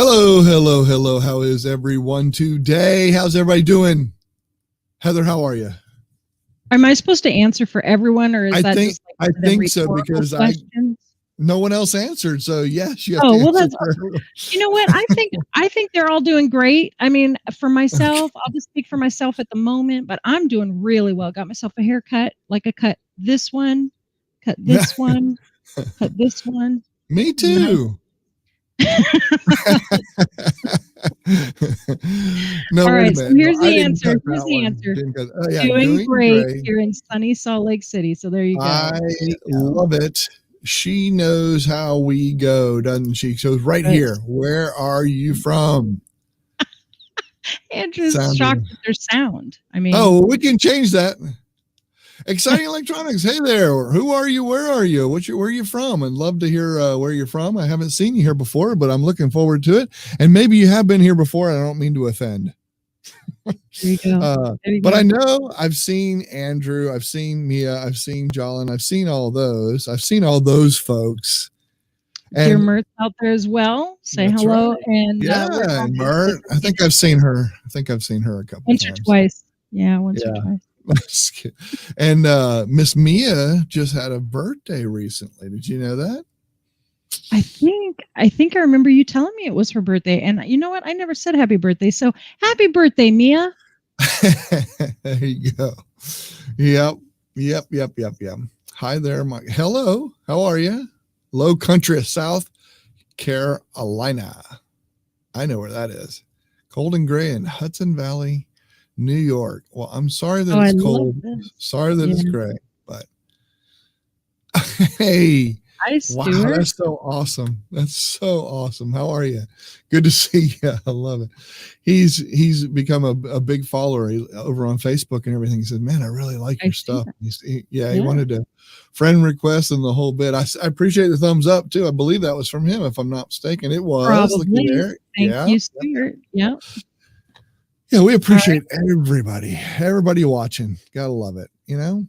Hello, hello, hello. How is everyone today? How's everybody doing? Heather, how are you? Am I supposed to answer for everyone, or is I that think just like I think so because questions? no one else answered. So yes, you have Oh, to well, answer that's for awesome. everyone. You know what? I think they're all doing great. I mean, for myself, I'll just speak for myself at the moment, but I'm doing really well. Got myself a haircut, like I cut this one, cut this one, cut this one. Me too. No, All wait a right, so minute. here's I the didn't answer. cut Here's that the one. answer. Didn't cut. Oh yeah, Doing doing great great. here in sunny Salt Lake City. So there you go. I There you go. love it. She knows how we go, doesn't she? So right Right. here. Where are you from? Andrew's shocked at their sound. I mean, oh, we can change that. Exciting Electronics. Hey there. Who are you? Where are you? Where are you from? I'd love to hear where you're from. I haven't seen you here before, but I'm looking forward to it. And maybe you have been here before. I don't mean to offend. There you go. But I know I've seen Andrew, I've seen Mia, I've seen Jolyn, I've seen all those. I've seen all those folks. Dear And Mirth out there as well. Say hello. Right. And yeah, and Mert. I think I've seen her. I think I've seen her a couple once times. Or twice. Yeah, once or twice. And Miss Mia just had a birthday recently. Did you know that? I think I remember you telling me it was her birthday. And you know what? I never said happy birthday. So happy birthday, Mia. There you go. Yep. Hi there, Mike. Hello. How are you? Low country of South Carolina. I know where that is. Cold and gray in Hudson Valley, New York. Well, I'm sorry that it's cold. Sorry that it's gray, but hey. Hi, Stuart. Wow, that's so awesome. That's so awesome. How are you? Good to see you. I love it. He's become a big follower over on Facebook and everything. He said, man, I really like your stuff. He wanted to friend request and the whole bit. I appreciate the thumbs up too. I believe that was from him, if I'm not mistaken. It was. Probably. Look there. Thank you, Stuart. Yeah. Yeah, we appreciate everybody watching. Gotta love it. You know,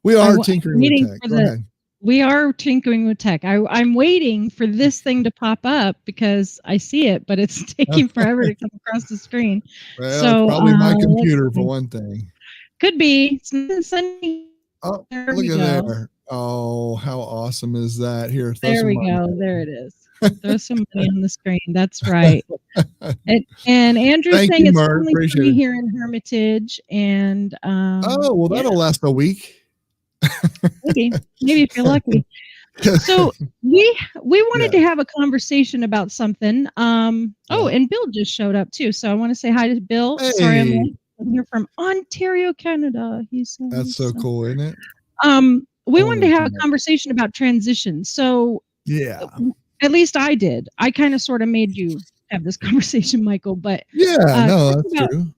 we are tinkering with tech. Go ahead. We are tinkering with tech. I'm waiting for this thing to pop up because I see it, but it's taking forever to come across the screen. Well, so, probably my computer for one thing. Could be. It's sunny. Oh, look at there. Oh, how awesome is that? Here, there we go. There it is. Throw some money on the screen. That's right. And Andrew's saying it's only free here in Hermitage. And oh, well, that'll last a week. maybe if you're lucky. So we wanted to have a conversation about something. And Bill just showed up too. So I want to say hi to Bill. Hey. Sorry, I'm here from Ontario, Canada. That's so cool, isn't it? We wanted to have a conversation about transition. So yeah, at least I did. I kind of sort of made you have this conversation, Michael. But that's true.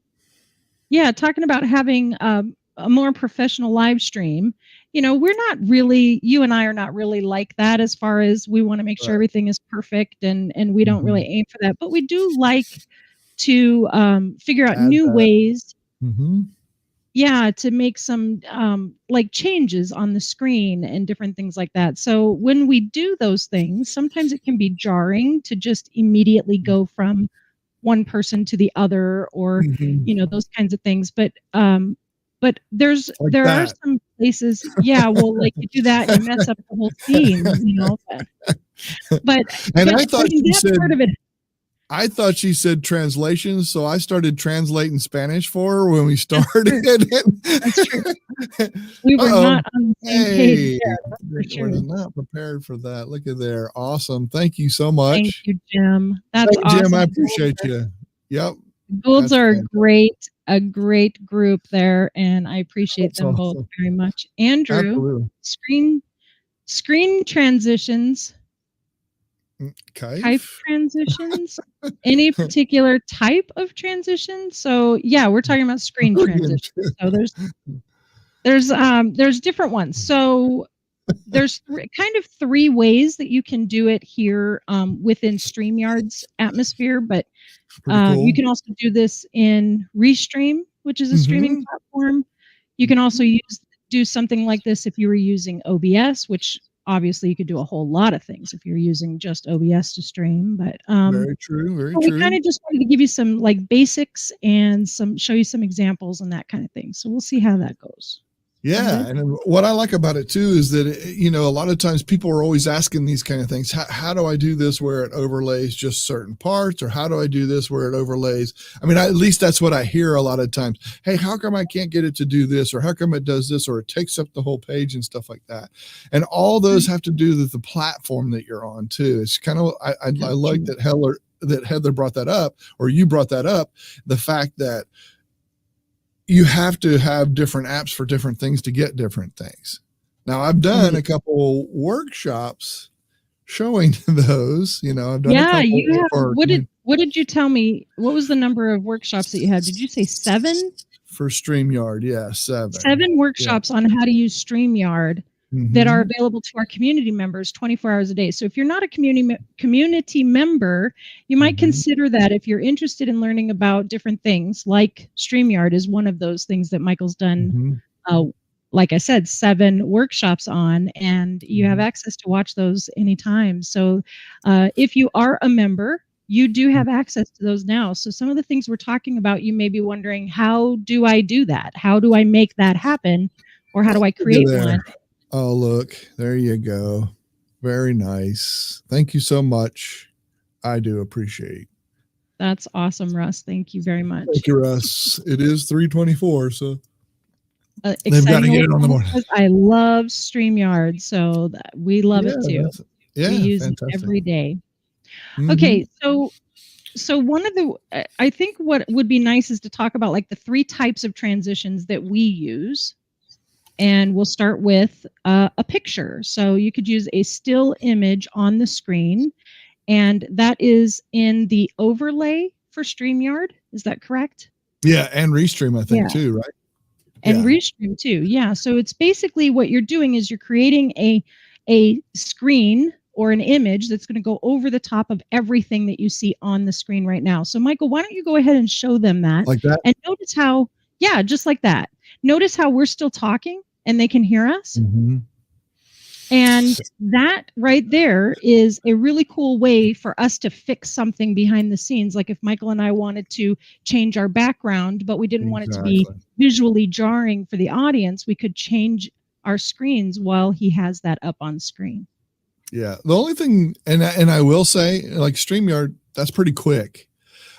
Yeah, talking about having a more professional live stream. You know, you and I are not really like that as far as we want to make sure everything is perfect and we don't really aim for that. But we do like to figure out new ways. To make some like changes on the screen and different things like that. So when we do those things, sometimes it can be jarring to just immediately go from one person to the other or, those kinds of things. But there are some places, like you do that and you mess up the whole scene, But I thought you said part of it. I thought she said translation, so I started translating Spanish for her when we started. That's true. We were not on the same page there. We were not prepared for that. Look at there. Awesome. Thank you so much. Thank you, Jim. That's awesome. Jim, I appreciate you. Yep. Goulds are a great group there, and I appreciate them both very much. Andrew, screen transitions. Type transitions, any particular type of transition? So we're talking about screen transitions. So there's different ones. So there's kind of three ways that you can do it here within StreamYard's atmosphere, but you can also do this in Restream, which is a streaming platform. You can also do something like this if you were using OBS, which obviously you could do a whole lot of things if you're using just OBS to stream, but Very true. Very we true. kind of just wanted to give you some like basics and show you some examples and that kind of thing. So we'll see how that goes. Yeah, and what I like about it too is that a lot of times people are always asking these kind of things. How do I do this where it overlays just certain parts, or how do I do this where it overlays? I mean, at least that's what I hear a lot of times. Hey, how come I can't get it to do this, or how come it does this, or it takes up the whole page and stuff like that. And all those have to do with the platform that you're on too. It's kind of I like that Heather brought that up, or you brought that up, the fact that you have to have different apps for different things to get different things. Now, I've done a couple workshops showing those. I've done a couple. You have. What did you tell me? What was the number of workshops that you had? Did you say 7? For StreamYard, yeah, 7. 7 workshops on how to use StreamYard that are available to our community members 24 hours a day. So if you're not a community member, you might consider that if you're interested in learning about different things, like StreamYard is one of those things that Michael's done, like I said, 7 workshops on, and you have access to watch those anytime. So if you are a member, you do have access to those now. So some of the things we're talking about, you may be wondering, how do I do that? How do I make that happen? Or how do I create one? Oh, look, there you go. Very nice. Thank you so much. I do appreciate. That's awesome, Russ. Thank you very much. Thank you, Russ. It is 3:24, so they've got to get it on the morning. I love StreamYard, so we love it too. Yeah, we use it every day. Okay, so one of the, I think what would be nice is to talk about like the 3 types of transitions that we use. And we'll start with a picture. So you could use a still image on the screen, and that is in the overlay for StreamYard. Is that correct? Yeah, and Restream, I think, too, right? And Restream, too. Yeah, so it's basically what you're doing is you're creating a screen or an image that's going to go over the top of everything that you see on the screen right now. So, Michael, why don't you go ahead and show them that? Like that? And notice how, just like that. Notice how we're still talking and they can hear us. And that right there is a really cool way for us to fix something behind the scenes. Like if Michael and I wanted to change our background, but we didn't want it to be visually jarring for the audience, we could change our screens while he has that up on screen. Yeah. The only thing, and I will say, like StreamYard, that's pretty quick.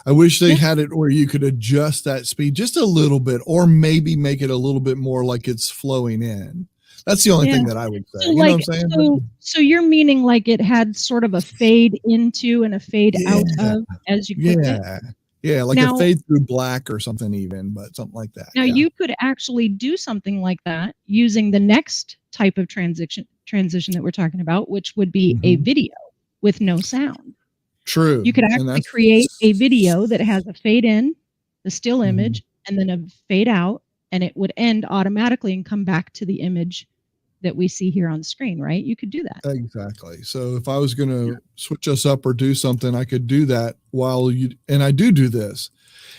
I wish they had it where you could adjust that speed just a little bit, or maybe make it a little bit more like it's flowing in. That's the only thing that I would say. So you know what I'm saying? So you're meaning like it had sort of a fade into and a fade out of as you clicked it? Yeah, like a fade through black or something even, but something like that. Now you could actually do something like that using the next type of transition that we're talking about, which would be a video with no sound. True. You could actually create a video that has a fade in, the still image, and then a fade out, and it would end automatically and come back to the image that we see here on screen, right? You could do that. Exactly. So if I was going to switch us up or do something, I could do that while and I do this.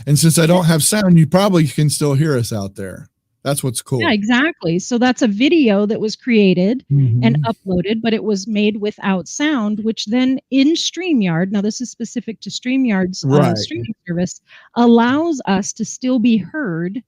And since I don't have sound, you probably can still hear us out there. That's what's cool. Yeah, exactly. So that's a video that was created and uploaded, but it was made without sound, which then in StreamYard, now this is specific to StreamYard's streaming service, allows us to still be heard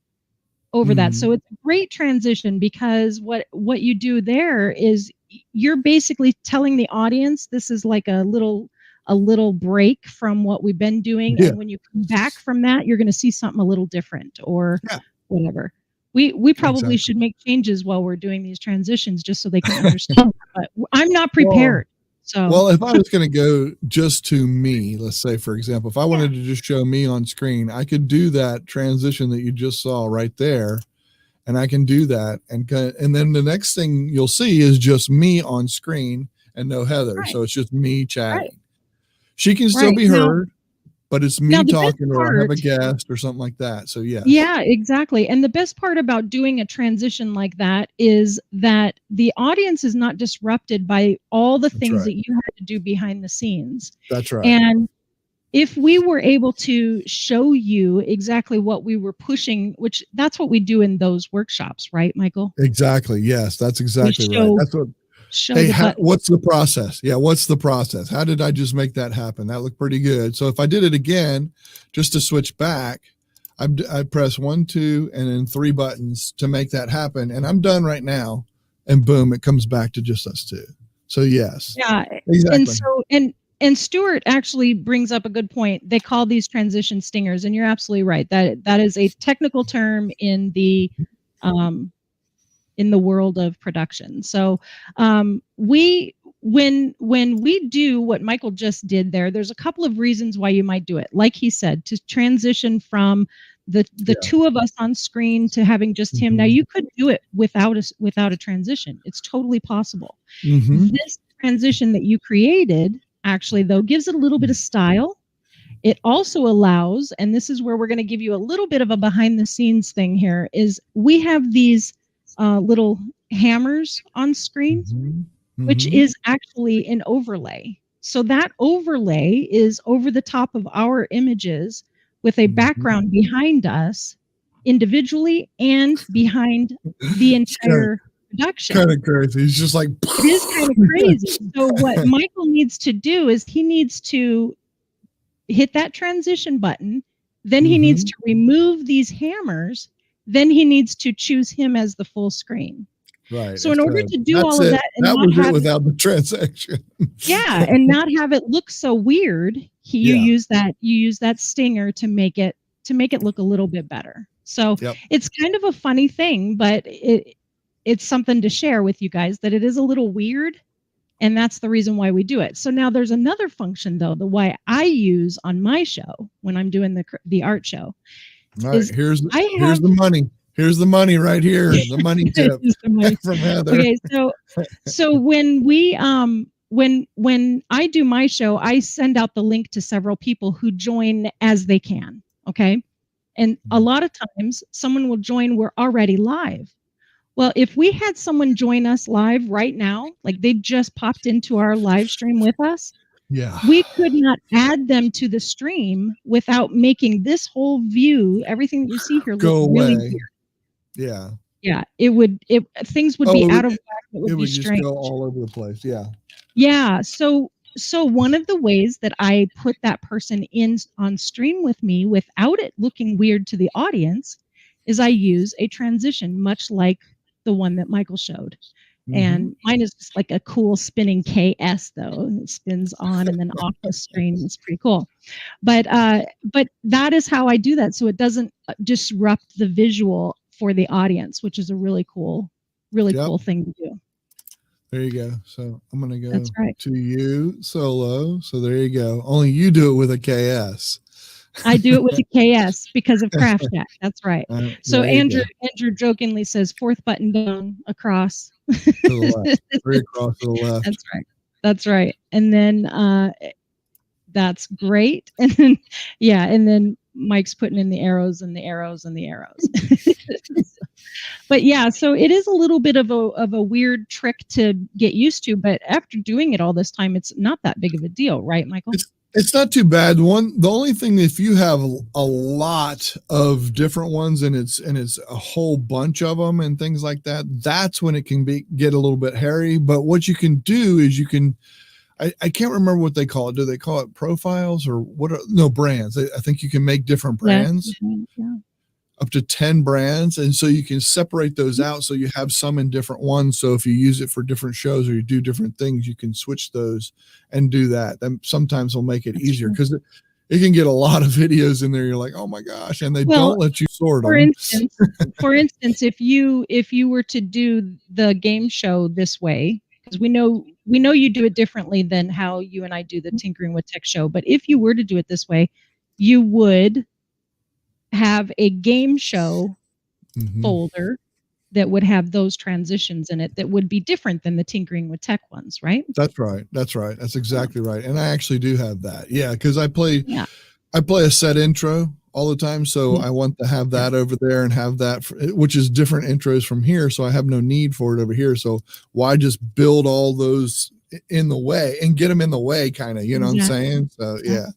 over that. So it's a great transition, because what you do there is you're basically telling the audience this is like a little break from what we've been doing. And when you come back from that, you're going to see something a little different or whatever. We probably should make changes while we're doing these transitions just so they can understand. But I'm not prepared. Well, if I was going to go just to me, let's say, for example, if I wanted to just show me on screen, I could do that transition that you just saw right there. And I can do that. And then the next thing you'll see is just me on screen and no Heather. So it's just me chatting. She can still be heard. But it's me talking, or I have a guest or something like that. So yeah, exactly. And the best part about doing a transition like that is that the audience is not disrupted by all the things that you had to do behind the scenes. That's right. And if we were able to show you exactly what we were pushing, which that's what we do in those workshops, right, Michael? Exactly. Yes, that's exactly right. show Hey, the button. what's the process? Yeah, what's the process? How did I just make that happen? That looked pretty good. So if I did it again, just to switch back, I press 1, 2, and then 3 buttons to make that happen. And I'm done right now. And boom, it comes back to just us two. So yes. Yeah. Exactly. And so, and Stuart actually brings up a good point. They call these transition stingers, and you're absolutely right. That is a technical term in the world of production. So when we do what Michael just did there's a couple of reasons why you might do it. Like he said, to transition from the two of us on screen to having just him. Now you could do it without a transition. It's totally possible. This transition that you created actually though gives it a little bit of style. It also allows, and this is where we're going to give you a little bit of a behind the scenes thing here, is we have these little hammers on screen, which is actually an overlay. So that overlay is over the top of our images with a background behind us individually and behind the entire production. Kind of crazy. He's just like, it is kind of crazy. So what Michael needs to do is he needs to hit that transition button. Then he needs to remove these hammers. Then he needs to choose him as the full screen. Right. So in order to do all of that, and that not was have it without the transaction. Yeah, and not have it look so weird. You use that stinger to make it look a little bit better. So it's kind of a funny thing, but it's something to share with you guys that it is a little weird, and that's the reason why we do it. So now there's another function though, the way I use on my show when I'm doing the art show. All right, here's the money. Here's the money right here. The money tip from Heather. Okay, so when we when I do my show, I send out the link to several people who join as they can. Okay, and a lot of times someone will join. We're already live. Well, if we had someone join us live right now, like they just popped into our live stream with us, we could not add them to the stream without making this whole view, everything that you see here, go look away. really weird. Yeah. Yeah, things would be out of whack. It would be strange. Just go all over the place. Yeah. Yeah. So one of the ways that I put that person in on stream with me without it looking weird to the audience is I use a transition, much like the one that Michael showed. And mine is just like a cool spinning KS though, and it spins on and then off the screen. It's pretty cool. But that is how I do that, so it doesn't disrupt the visual for the audience, which is a really cool thing to do. There you go. So I'm going to go to you solo. So there you go. Only you do it with a KS. I do it with a KS because of Craft Jack. That's right. So Andrew jokingly says 4th button down across. To the left. 3 across to the left. That's right. That's right. And then that's great. And then and then Mike's putting in the arrows and the arrows and the arrows. But yeah, so it is a little bit of a weird trick to get used to, but after doing it all this time, it's not that big of a deal, right, Michael? It's not too bad. The only thing, if you have a lot of different ones and it's a whole bunch of them and things like that, that's when it can get a little bit hairy. But what you can do is I can't remember what they call it. Do they call it profiles or what? No, brands. I think you can make different brands. Yeah. Up to 10 brands, and so you can separate those out so you have some in different ones. So if you use it for different shows or you do different things, you can switch those and do that. Then sometimes will make it easier because it can get a lot of videos in there. You're like, oh my gosh, and they don't let you sort them. For instance, if you were to do the game show this way, because we know you do it differently than how you and I do the Tinkering with Tech show, but if you were to do it this way, you would have a game show folder that would have those transitions in it that would be different than the Tinkering with Tech ones, right? That's right. That's exactly right. And I actually do have that. Yeah, because I play a set intro all the time, so I want to have that over there and have that, which is different intros from here, so I have no need for it over here. So why just build all those in the way and get them in the way, kind of, you know what I'm saying? So yeah.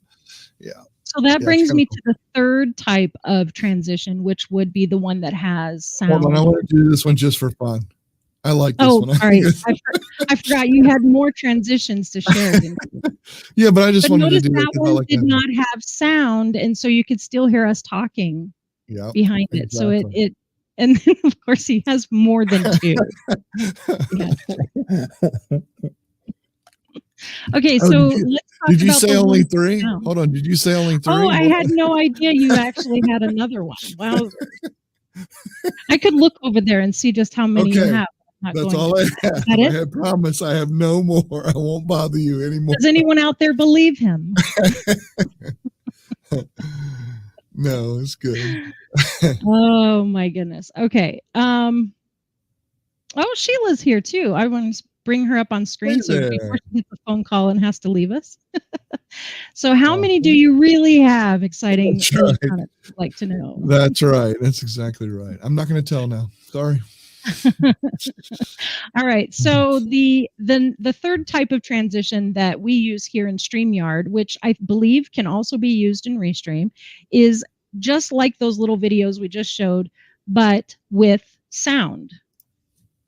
So that brings me to the third type of transition, which would be the one that has sound. Hold on, I want to do this one just for fun. I like this Oh, one. sorry. I forgot you had more transitions to share, didn't you? Yeah, but I just But wanted to notice do it that 'cause I one like did that. not have sound, and so you could still hear us talking Yep, behind it. So exactly. it and then, of course, he has more than 2. He has 2. Okay, Oh, so let's talk did you about say the only ones with 3? sound. Hold on, did you say only Oh, 3? I Hold had on. no idea you actually had another one. Wowzers. I could look over there and see just how many you Okay, have. I'm not that's going all to I do that. Is that have. it? I promise I have no more. I won't bother you anymore. Does anyone out there believe him? No, it's good. Oh my goodness. Okay. Oh, Sheila's here too. I want to bring her up on screen Hey so before there. she gets a phone call and has to leave us. So how many do Awesome. you really have? Exciting That's right. electronics. I'd like to know. That's right. That's exactly right. I'm not going to tell now. Sorry. All right. So the third type of transition that we use here in StreamYard, which I believe can also be used in Restream, is just like those little videos we just showed, but with sound.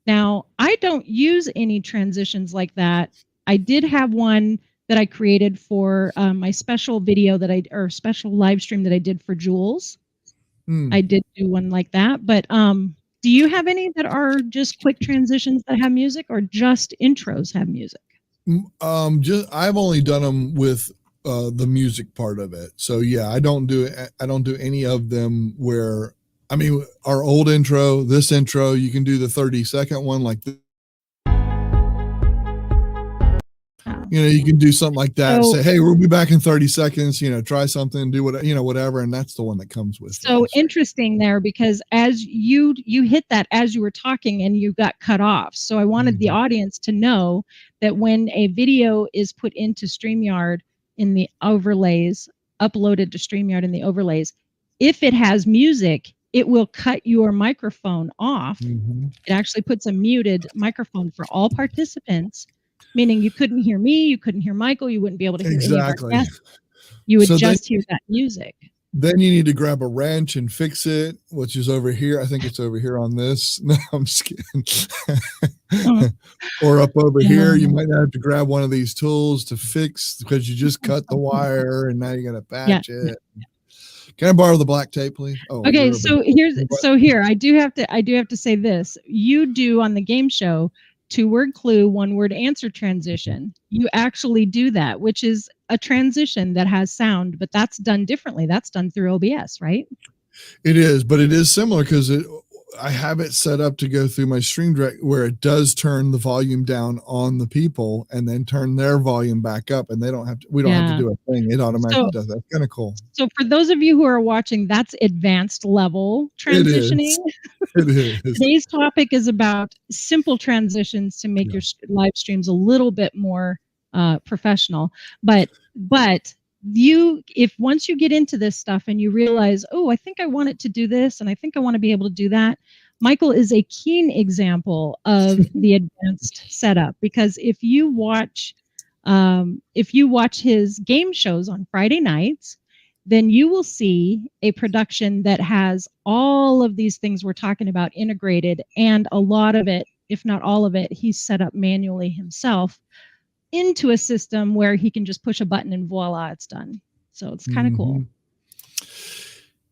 Now, I don't use any transitions like that. I did have one that I created for my special video or special live stream that I did for Jules. I did do one like that, but do you have any that are just quick transitions that have music, or just intros have music? I've only done them with the music part of it. So yeah, I don't do any of them where, I mean, our old intro, this intro, you can do the 30-second one like this. You know, you can do something like that. So, say, hey, we'll be back in 30 seconds. You know, try something, do what, you know, whatever, and that's the one that comes with. So interesting there, because as you hit that as you were talking and you got cut off. So I wanted the audience to know that when a video is put into StreamYard in the overlays, uploaded to StreamYard in the overlays, if it has music, it will cut your microphone off. It actually puts a muted microphone for all participants, meaning you couldn't hear me, you couldn't hear Michael, you wouldn't be able to hear any of our guests. You would just hear that music. Then you need to grab a wrench and fix it, which is over here. I think it's over here on this. No, I'm just kidding. Or up over here, you might have to grab one of these tools to fix, because you just cut the wire and now you got to patch it. Can I borrow the black tape, please? Oh, okay. So here I do have to say this. You do on the game show 2-word clue, 1-word answer transition. You actually do that, which is a transition that has sound, but that's done differently. That's done through OBS, right? It is, but it is similar because I have it set up to go through my Stream Direct where it does turn the volume down on the people and then turn their volume back up, and we don't have to do a thing. It automatically does that. Kind of cool. So for those of you who are watching, that's advanced level transitioning. It is. Today's topic is about simple transitions to make your live streams a little bit more professional. But if once you get into this stuff and you realize, oh, I think I want it to do this, and I think I want to be able to do that, Michael is a keen example of the advanced setup. Because if you watch his game shows on Friday nights, then you will see a production that has all of these things we're talking about integrated, and a lot of it, if not all of it, he's set up manually himself into a system where he can just push a button and voila, it's done. So it's kind of cool.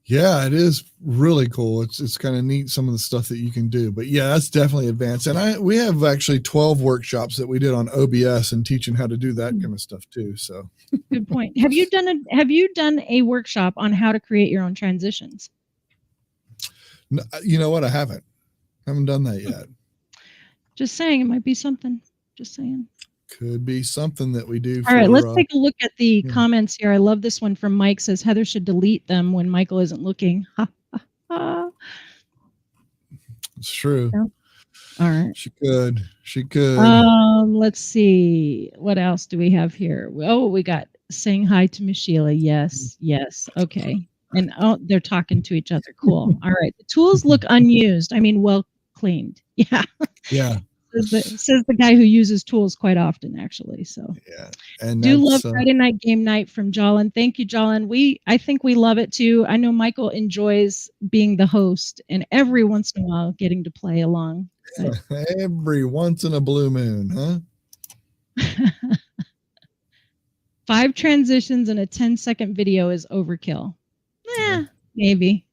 Yeah, it is really cool. It's kind of neat, some of the stuff that you can do. But yeah, that's definitely advanced. And we have actually 12 workshops that we did on OBS and teaching how to do that kind of stuff too. So good point. Have you done a workshop on how to create your own transitions? No, you know what? I haven't done that yet. Just saying, it might be something. Just saying. Could be something that we do. All right, let's take a look at the comments here. I love this one from Mike. Says Heather should delete them when Michael isn't looking. It's true. Yeah. All right. She could. Let's see. What else do we have here? Oh, we got saying hi to Miss Sheila. Yes. Okay. And they're talking to each other. Cool. All right. The tools look unused. I mean, well cleaned. Yeah. Yeah. Says the guy who uses tools quite often, actually. So Yeah, and do love that's Friday night game night from Jolin. Thank you, Jolin. I think we love it too. I know Michael enjoys being the host and every once in a while getting to play along. every once in a blue moon, huh? 5 transitions in a 10-second video is overkill. Maybe.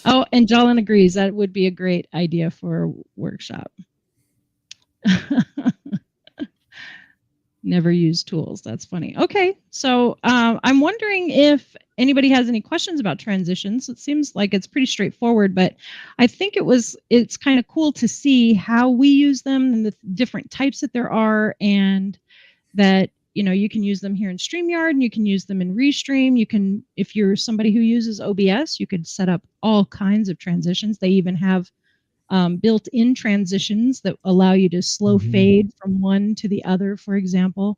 Oh, and Jolin agrees that would be a great idea for a workshop. Never use tools. That's funny. Okay, so I'm wondering if anybody has any questions about transitions. It seems like it's pretty straightforward, but I think it's kind of cool to see how we use them and the different types that there are, and that you can use them here in StreamYard and you can use them in Restream. You can, if you're somebody who uses OBS, you could set up all kinds of transitions. They even have built-in transitions that allow you to slow fade from one to the other, for example.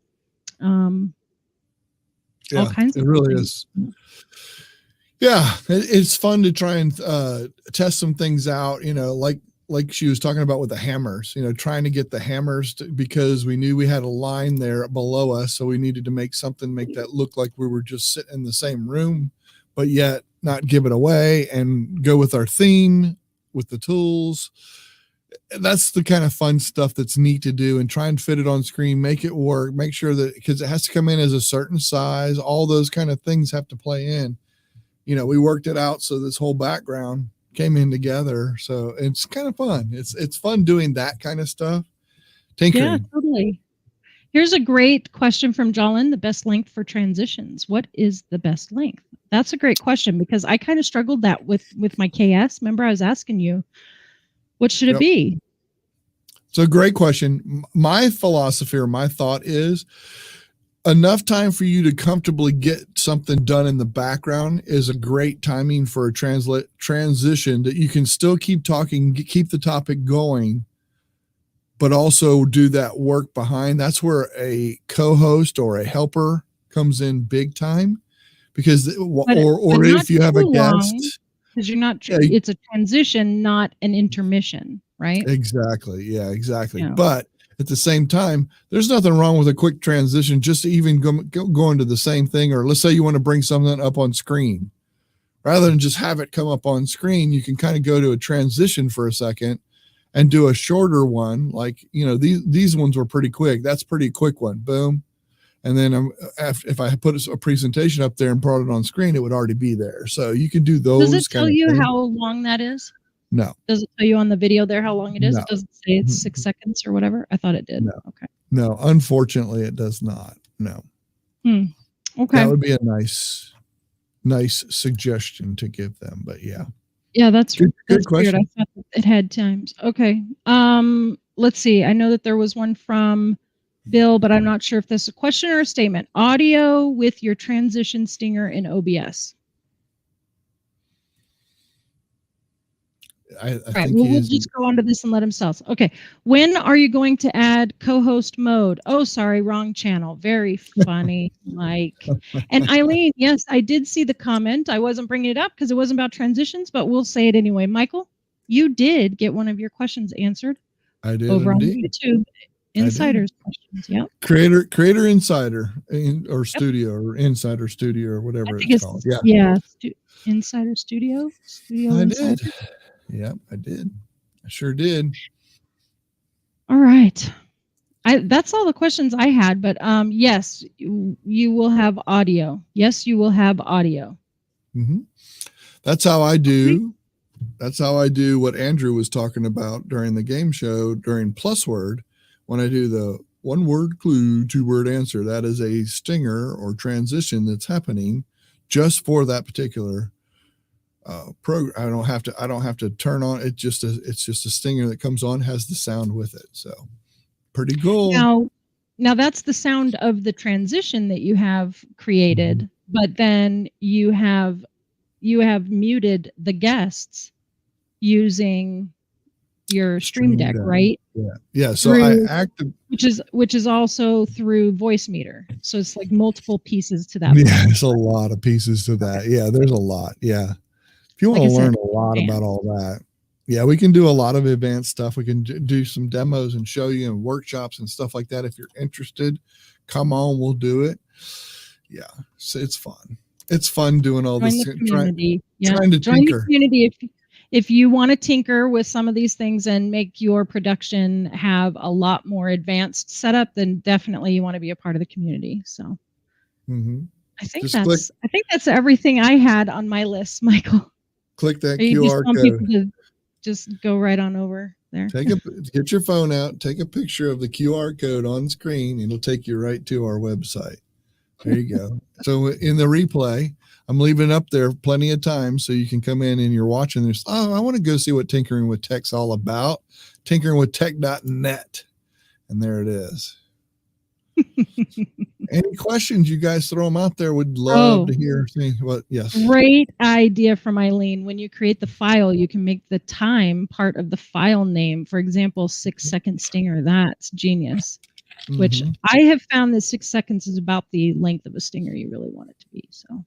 All kinds it of really things. is. Yeah, it's fun to try and test some things out, like she was talking about with the hammers, trying to get the hammers because we knew we had a line there below us. So we needed to make that look like we were just sitting in the same room, but yet not give it away and go with our theme with the tools. That's the kind of fun stuff that's neat to do, and try and fit it on screen, make it work, make sure that, because it has to come in as a certain size, all those kind of things have to play in. We worked it out so this whole background came in together. So it's kind of fun. It's fun doing that kind of stuff. Tinkering. Yeah, totally. Here's a great question from Jolin. The best length for transitions. What is the best length? That's a great question, because I kind of struggled that with my KS. Remember, I was asking you, what should it be? It's a great question. My philosophy or my thought is enough time for you to comfortably get something done in the background is a great timing for a transition that you can still keep talking, keep the topic going, but also do that work behind. That's where a co-host or a helper comes in big time, because or if you have a guest, because you're not, it's a transition, not an intermission, right? Exactly. Yeah, exactly. Yeah. But at the same time, there's nothing wrong with a quick transition, just to even go into the same thing. Or let's say you want to bring something up on screen, rather than just have it come up on screen, you can kind of go to a transition for a second and do a shorter one. Like, these ones were pretty quick. That's a pretty quick one. Boom. And then if I put a presentation up there and brought it on screen, it would already be there. So you can do those. Does it tell you how long that is? No. Does it tell you on the video there how long it is? No. It doesn't say it's 6 seconds or whatever. I thought it did. No. Okay. No, unfortunately, it does not. No. Okay. That would be a nice suggestion to give them. But yeah. Yeah, that's good question. Weird. I thought it had times. Okay. Let's see. I know that there was one from Bill, but I'm not sure if this is a question or a statement. Audio with your transition stinger in OBS. I right, think we'll just go on to this and let him sell. Okay. When are you going to add co-host mode? Oh, sorry, wrong channel. Very funny, Mike. And Eileen, yes, I did see the comment. I wasn't bringing it up because it wasn't about transitions, but we'll say it anyway. Michael, you did get one of your questions answered. I did over indeed. On YouTube. Insiders questions. Yeah. Creator Insider or Studio or Insider Studio or whatever it's called. Yeah. Yeah. Insider Studio. I Insider. Did. Yep, I did. I sure did. All right. That's all the questions I had, but yes, you will have audio. Yes, you will have audio. Mm-hmm. That's how I do. That's how I do what Andrew was talking about during the game show during Plus Word, when I do the 1-word clue, 2-word answer. That is a stinger or transition that's happening just for that particular program. I don't have to turn on it. It's just a stinger that comes on, has the sound with it. So pretty cool. Now that's the sound of the transition that you have created, but then you have muted the guests using your Stream Deck, right? Yeah. So which is also through Voicemeeter. So it's like multiple pieces to that. Yeah, there's a lot of pieces to that. Yeah, there's a lot. Yeah. If you want to learn a lot about all that, Yeah, we can do a lot of advanced stuff. We can do some demos and show you and workshops and stuff like that. If you're interested, come on, we'll do it. Yeah, so it's fun. It's fun doing all Join this. the community. Trying to join tinker. the community if you want to tinker with some of these things and make your production have a lot more advanced setup, then definitely you want to be a part of the community. So I think that's everything I had on my list, Michael. Click that QR code. People to just go right on over there. Get your phone out, take a picture of the QR code on screen, and it'll take you right to our website. There you go. So in the replay, I'm leaving it up there plenty of times so you can come in and you're watching this. Oh, I want to go see what Tinkering with Tech's all about. tinkeringwithtech.net. And there it is. Any questions, you guys throw them out there. Would love to hear. Yes. Great idea from Eileen. When you create the file, you can make the time part of the file name. For example, 6-second stinger. That's genius. Which I have found that 6 seconds is about the length of a stinger you really want it to be. So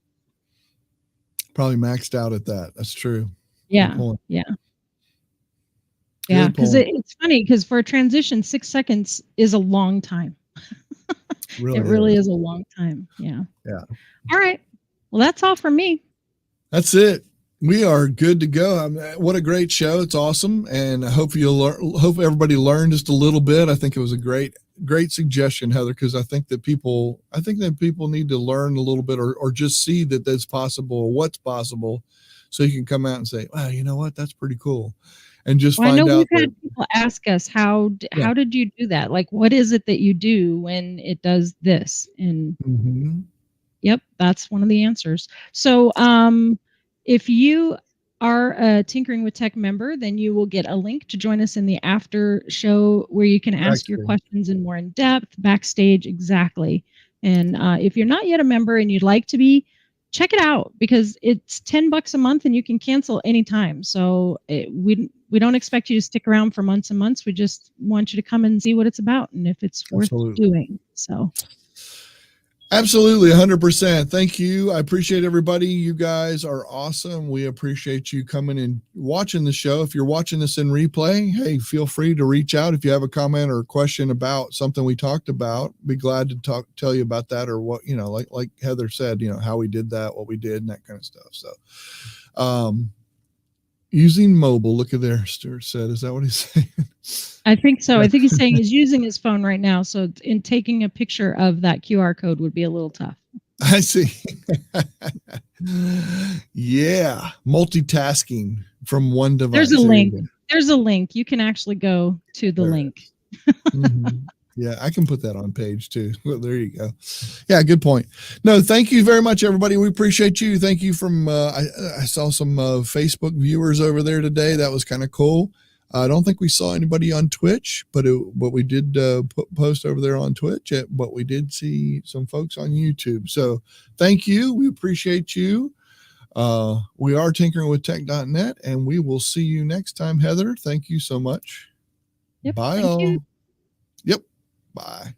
probably maxed out at that. That's true. Yeah. Yeah. Yeah. Because it's funny because for a transition, 6 seconds is a long time. It really is a long time. Yeah. Yeah. All right. Well, that's all from me. That's it. We are good to go. What a great show. It's awesome. And I hope hope everybody learned just a little bit. I think it was a great suggestion, Heather, because I think that people need to learn a little bit or just see that that's possible or what's possible. So you can come out and say, wow, you know what? That's pretty cool. And just find out. I know we've had people ask us, how did you do that? Like, what is it that you do when it does this? And yep, that's one of the answers. So if you are a Tinkering with Tech member, then you will get a link to join us in the after show where you can ask your questions in more in depth, backstage, exactly. And if you're not yet a member and you'd like to be, check it out because it's $10 a month and you can cancel anytime. So we don't expect you to stick around for months and months. We just want you to come and see what it's about and if it's worth doing. So. Absolutely, 100%. Thank you. I appreciate everybody. You guys are awesome. We appreciate you coming and watching the show. If you're watching this in replay, hey, feel free to reach out if you have a comment or a question about something we talked about. Be glad to tell you about that or what, like Heather said, how we did that, what we did, and that kind of stuff. So, using mobile, look at there, Stuart said. Is that what he's saying? I think so. I think he's saying he's using his phone right now. So in taking a picture of that QR code would be a little tough. I see. Yeah. Multitasking from one device. There's a link. There's a link. You can actually go to the link. Yeah, I can put that on page too. Well, there you go. Yeah, good point. No, thank you very much, everybody. We appreciate you. Thank you from, I saw some Facebook viewers over there today. That was kind of cool. I don't think we saw anybody on Twitch, but we did post over there on Twitch. But we did see some folks on YouTube. So thank you. We appreciate you. We are tinkeringwithtech.net, and we will see you next time. Heather, thank you so much. Yep, bye all. Yep. Bye.